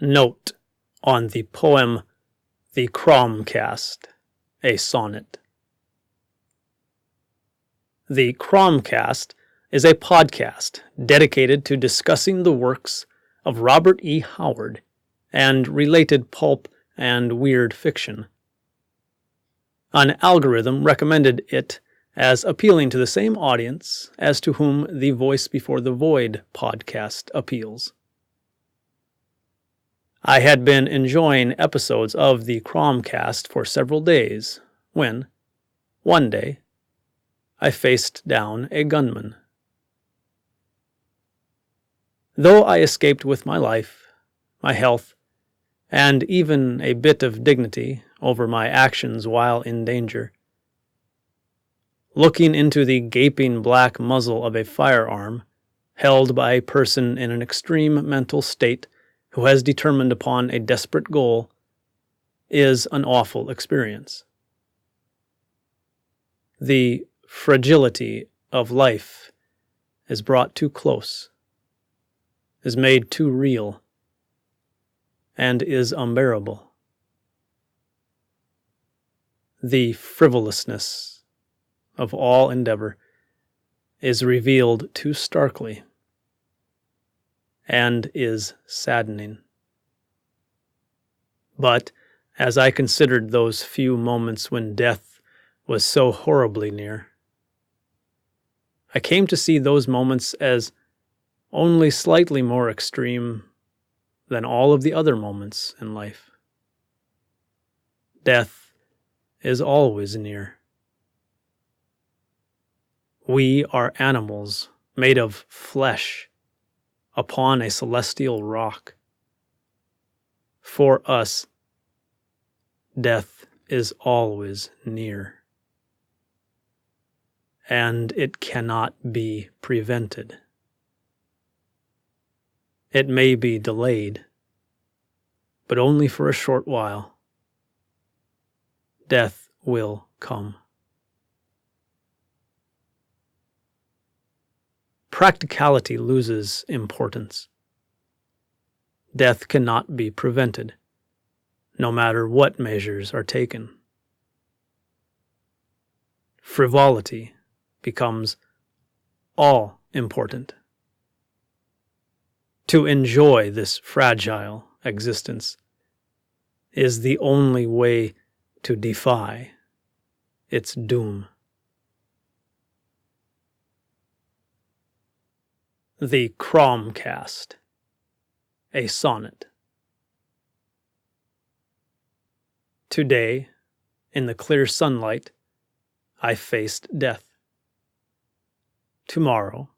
Note on the poem The Cromcast, a sonnet. The Cromcast is a podcast dedicated to discussing the works of Robert E. Howard and related pulp and weird fiction. An algorithm recommended it as appealing to the same audience as to whom the Voice Before the Void podcast appeals. I had been enjoying episodes of the Cromcast for several days when, one day, I faced down a gunman. Though I escaped with my life, my health, and even a bit of dignity over my actions while in danger, looking into the gaping black muzzle of a firearm held by a person in an extreme mental state who has determined upon a desperate goal is an awful experience. The fragility of life is brought too close, is made too real, and is unbearable. The frivolousness of all endeavor is revealed too starkly and is saddening. But as I considered those few moments when death was so horribly near, I came to see those moments as only slightly more extreme than all of the other moments in life. Death is always near. We are animals made of flesh upon a celestial rock. For us, death is always near, and it cannot be prevented. It may be delayed, but only for a short while. Death will come. Practicality loses importance. Death cannot be prevented, no matter what measures are taken. Frivolity becomes all important. To enjoy this fragile existence is the only way to defy its doom. The Cromcast, a sonnet. Today, in the clear sunlight, I faced death. Tomorrow,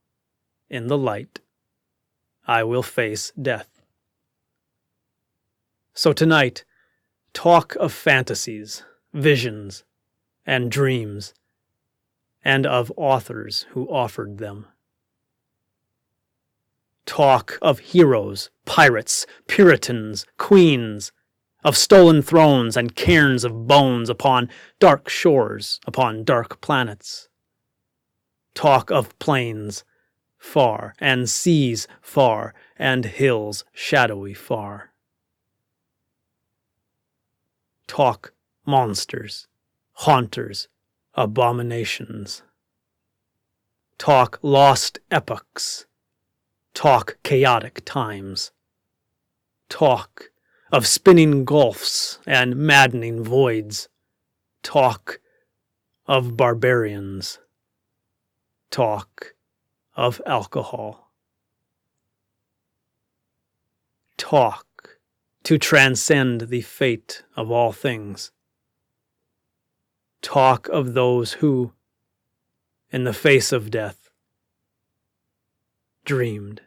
in the light, I will face death. So tonight, talk of fantasies, visions, and dreams, and of authors who offered them. Talk of heroes, pirates, Puritans, queens, of stolen thrones and cairns of bones upon dark shores, upon dark planets. Talk of plains far, and seas far, and hills shadowy far. Talk monsters, haunters, abominations. Talk lost epochs. Talk chaotic times. Talk of spinning gulfs and maddening voids. Talk of barbarians. Talk of alcohol. Talk to transcend the fate of all things. Talk of those who, in the face of death, dreamed.